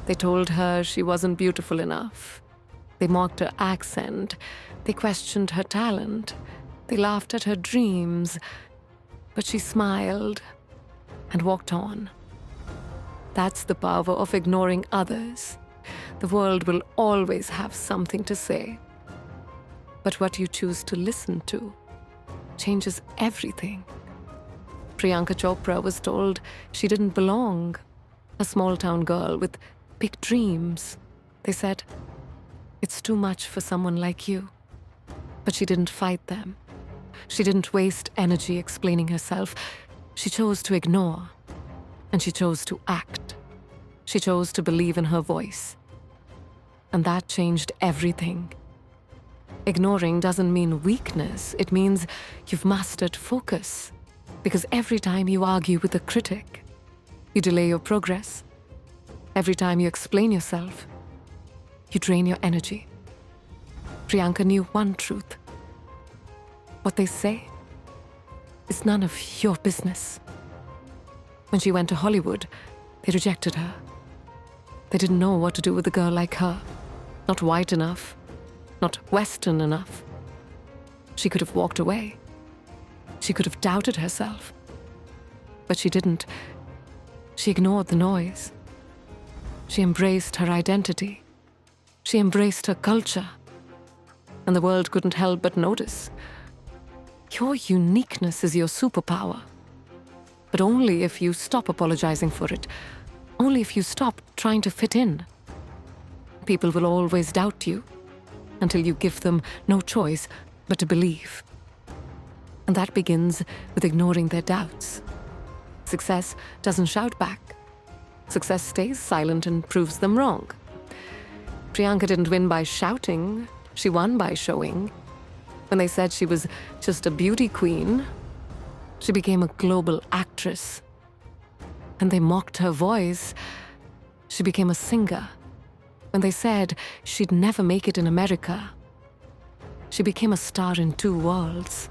They told her she wasn't beautiful enough. They mocked her accent. They questioned her talent. They laughed at her dreams. But she smiled and walked on. That's the power of ignoring others. The world will always have something to say. But what you choose to listen to changes everything. Priyanka Chopra was told she didn't belong. A small-town girl with big dreams. They said, "It's too much for someone like you." But she didn't fight them. She didn't waste energy explaining herself. She chose to ignore. And she chose to act. She chose to believe in her voice. And that changed everything. Ignoring doesn't mean weakness. It means you've mastered focus. Because every time you argue with a critic, you delay your progress. Every time you explain yourself, you drain your energy. Priyanka knew one truth. What they say is none of your business. When she went to Hollywood, they rejected her. They didn't know what to do with a girl like her. Not white enough, not Western enough. She could have walked away. She could have doubted herself. But she didn't. She ignored the noise. She embraced her identity. She embraced her culture. And the world couldn't help but notice. Your uniqueness is your superpower. But only if you stop apologizing for it. Only if you stop trying to fit in. People will always doubt you until you give them no choice but to believe. And that begins with ignoring their doubts. Success doesn't shout back. Success stays silent and proves them wrong. Priyanka didn't win by shouting. She won by showing. When they said she was just a beauty queen, she became a global actress. When they mocked her voice, she became a singer. When they said she'd never make it in America, she became a star in 2 worlds.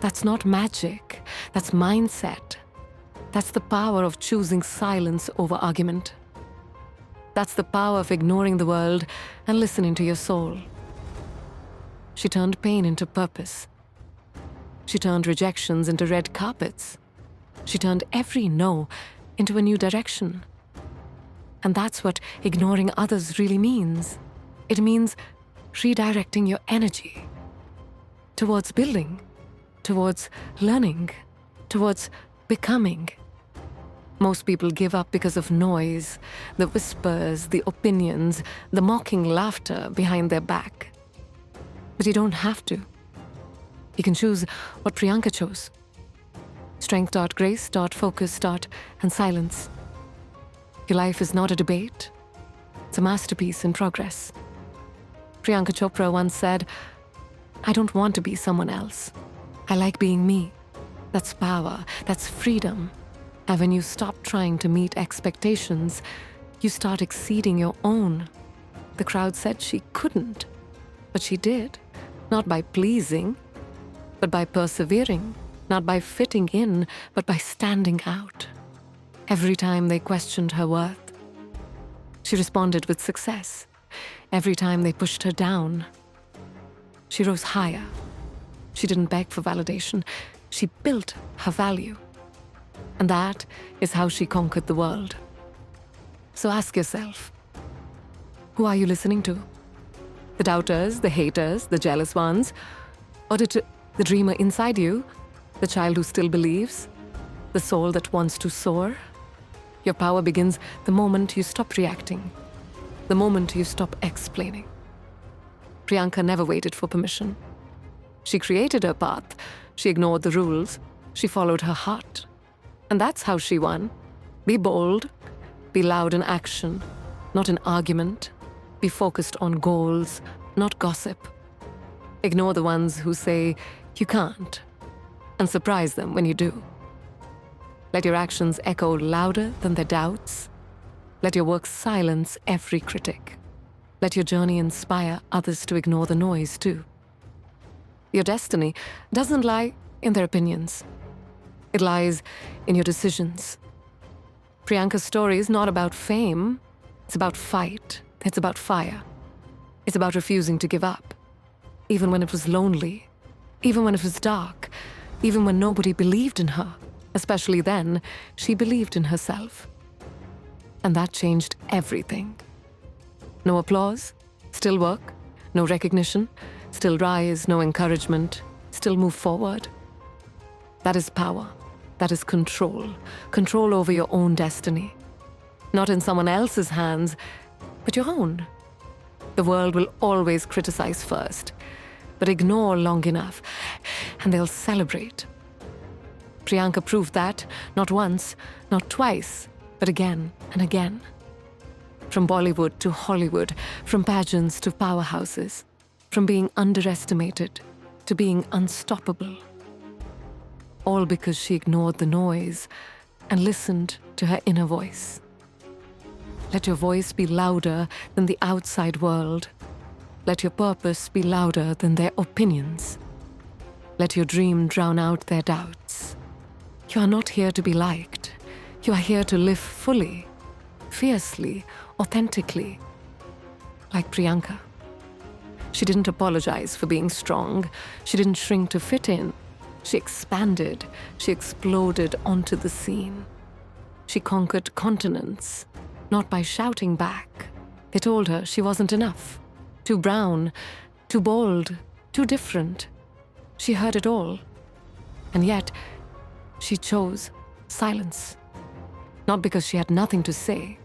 That's not magic. That's mindset. That's the power of choosing silence over argument. That's the power of ignoring the world and listening to your soul. She turned pain into purpose. She turned rejections into red carpets. She turned every no into a new direction. And that's what ignoring others really means. It means redirecting your energy towards building, towards learning, towards becoming. Most people give up because of noise, the whispers, the opinions, the mocking laughter behind their back. But you don't have to. You can choose what Priyanka chose. Strength, grace, focus, and silence. Your life is not a debate. It's a masterpiece in progress. Priyanka Chopra once said, "I don't want to be someone else. I like being me." That's power. That's freedom. And when you stop trying to meet expectations, you start exceeding your own. The crowd said she couldn't, but she did. Not by pleasing, but by persevering. Not by fitting in, but by standing out. Every time they questioned her worth, she responded with success. Every time they pushed her down, she rose higher. She didn't beg for validation. She built her value. And that is how she conquered the world. So ask yourself, who are you listening to? The doubters, the haters, the jealous ones? Or the dreamer inside you? The child who still believes? The soul that wants to soar? Your power begins the moment you stop reacting. The moment you stop explaining. Priyanka never waited for permission. She created her path. She ignored the rules. She followed her heart. And that's how she won. Be bold. Be loud in action, not in argument. Be focused on goals, not gossip. Ignore the ones who say you can't, and surprise them when you do. Let your actions echo louder than their doubts. Let your work silence every critic. Let your journey inspire others to ignore the noise too. Your destiny doesn't lie in their opinions. It lies in your decisions. Priyanka's story is not about fame. It's about fight. It's about fire. It's about refusing to give up, even when it was lonely, even when it was dark, even when nobody believed in her. Especially then, she believed in herself. And that changed everything. No applause, still work. No recognition, still rise. No encouragement, still move forward. That is power. That is control. Control over your own destiny. Not in someone else's hands, but your own. The world will always criticize first, but ignore long enough, and they'll celebrate. Priyanka proved that, not once, not twice, but again and again. From Bollywood to Hollywood, from pageants to powerhouses, from being underestimated to being unstoppable. All because she ignored the noise and listened to her inner voice. Let your voice be louder than the outside world. Let your purpose be louder than their opinions. Let your dream drown out their doubts. You are not here to be liked. You are here to live fully, fiercely, authentically, like Priyanka. She didn't apologize for being strong. She didn't shrink to fit in. She expanded. She exploded onto the scene. She conquered continents, not by shouting back. They told her she wasn't enough. Too brown, too bold, too different. She heard it all. And yet, she chose silence. Not because she had nothing to say,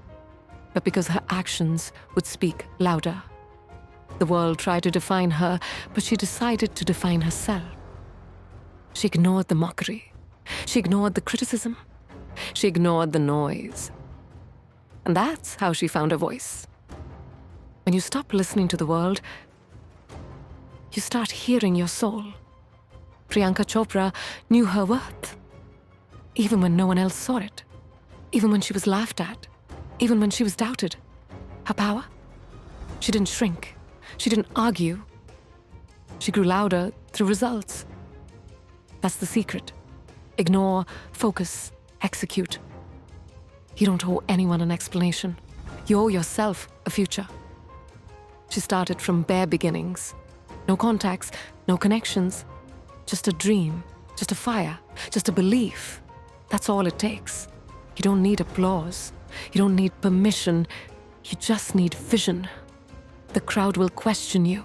but because her actions would speak louder. The world tried to define her, but she decided to define herself. She ignored the mockery. She ignored the criticism. She ignored the noise. And that's how she found her voice. When you stop listening to the world, you start hearing your soul. Priyanka Chopra knew her worth, even when no one else saw it, even when she was laughed at, even when she was doubted. Her power? She didn't shrink. She didn't argue. She grew louder through results. That's the secret. Ignore, focus, execute. You don't owe anyone an explanation. You owe yourself a future. She started from bare beginnings. No contacts, no connections. Just a dream, just a fire, just a belief. That's all it takes. You don't need applause. You don't need permission. You just need vision. The crowd will question you,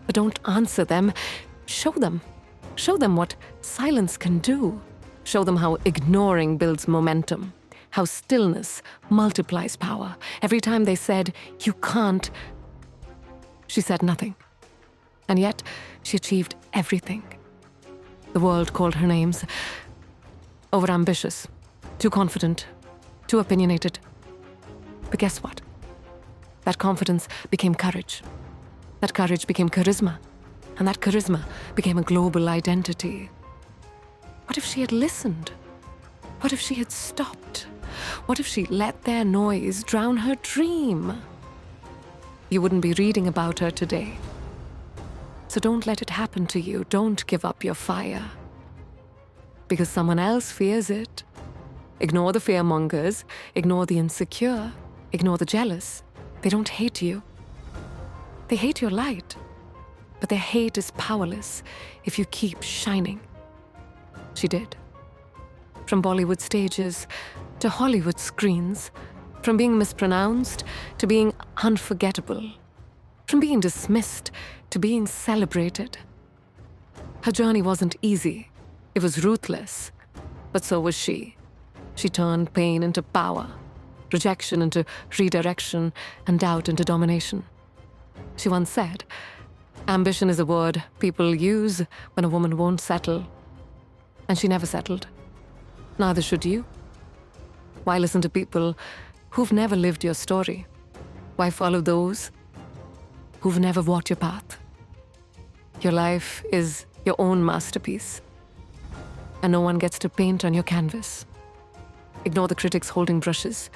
but don't answer them. Show them. Show them what silence can do. Show them how ignoring builds momentum, how stillness multiplies power. Every time they said, "You can't," she said nothing. And yet, she achieved everything. The world called her names. Overambitious, too confident, too opinionated. But guess what? That confidence became courage. That courage became charisma. And that charisma became a global identity. What if she had listened? What if she had stopped? What if she let their noise drown her dream? You wouldn't be reading about her today. So don't let it happen to you. Don't give up your fire. Because someone else fears it. Ignore the fearmongers. Ignore the insecure. Ignore the jealous. They don't hate you. They hate your light. But their hate is powerless if you keep shining. She did. From Bollywood stages to Hollywood screens, from being mispronounced to being unforgettable, from being dismissed to being celebrated. Her journey wasn't easy. It was ruthless. But so was she. She turned pain into power, rejection into redirection, and doubt into domination. She once said, "Ambition is a word people use when a woman won't settle." And she never settled. Neither should you. Why listen to people who've never lived your story? Why follow those who've never walked your path? Your life is your own masterpiece, and no one gets to paint on your canvas. Ignore the critics holding brushes.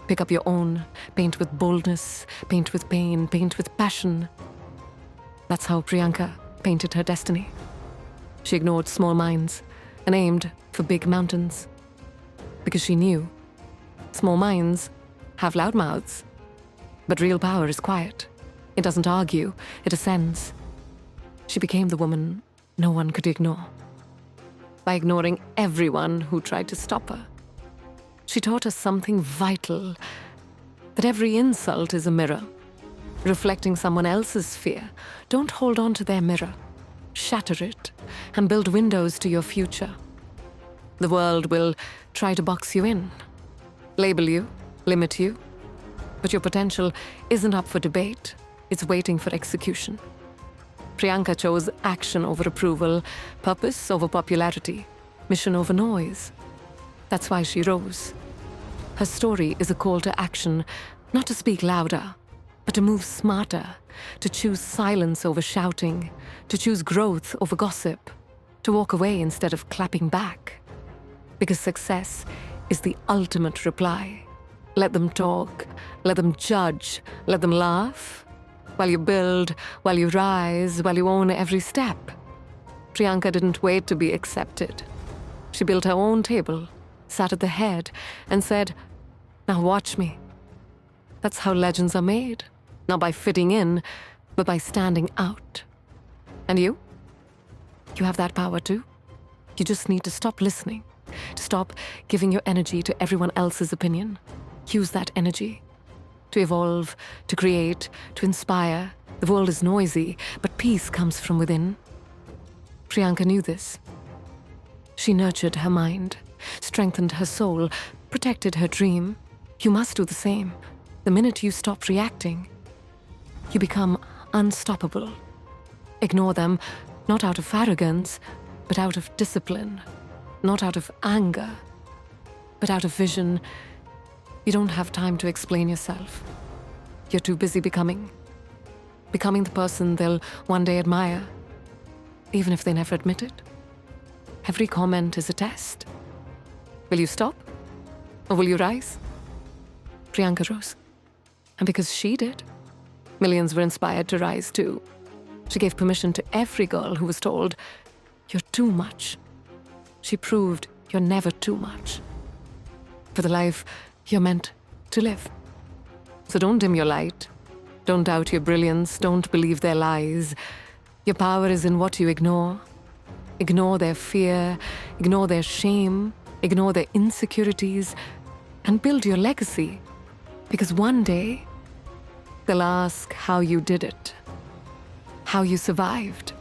Pick up your own. Paint with boldness, paint with pain, paint with passion. That's how Priyanka painted her destiny. She ignored small minds and aimed for big mountains. Because she knew small minds have loud mouths, But real power is quiet. It doesn't argue, it ascends. She became the woman no one could ignore. By ignoring everyone who tried to stop her, she taught us something vital, that every insult is a mirror, reflecting someone else's fear. Don't hold on to their mirror. Shatter it and build windows to your future. The world will try to box you in, label you, limit you, but your potential isn't up for debate. It's waiting for execution. Priyanka chose action over approval, purpose over popularity, mission over noise. That's why she rose. Her story is a call to action, not to speak louder, but to move smarter, to choose silence over shouting, to choose growth over gossip, to walk away instead of clapping back. Because success is the ultimate reply. Let them talk, let them judge, let them laugh. While you build, while you rise, while you own every step. Priyanka didn't wait to be accepted. She built her own table, sat at the head, and said, "Now watch me." That's how legends are made. Not by fitting in, but by standing out. And you? You have that power too. You just need to stop listening, to stop giving your energy to everyone else's opinion. Use that energy to evolve, to create, to inspire. The world is noisy, but peace comes from within. Priyanka knew this. She nurtured her mind, strengthened her soul, protected her dream. You must do the same. The minute you stop reacting, you become unstoppable. Ignore them, not out of arrogance, but out of discipline. Not out of anger, but out of vision. You don't have time to explain yourself. You're too busy becoming the person they'll one day admire, even if they never admit it. Every comment is a test. Will you stop? Or will you rise? Priyanka rose. And because she did, millions were inspired to rise too. She gave permission to every girl who was told, "You're too much." She proved you're never too much for the life you're meant to live. So don't dim your light. Don't doubt your brilliance. Don't believe their lies. Your power is in what you ignore. Ignore their fear. Ignore their shame. Ignore their insecurities. And build your legacy. Because one day, they'll ask how you did it. How you survived.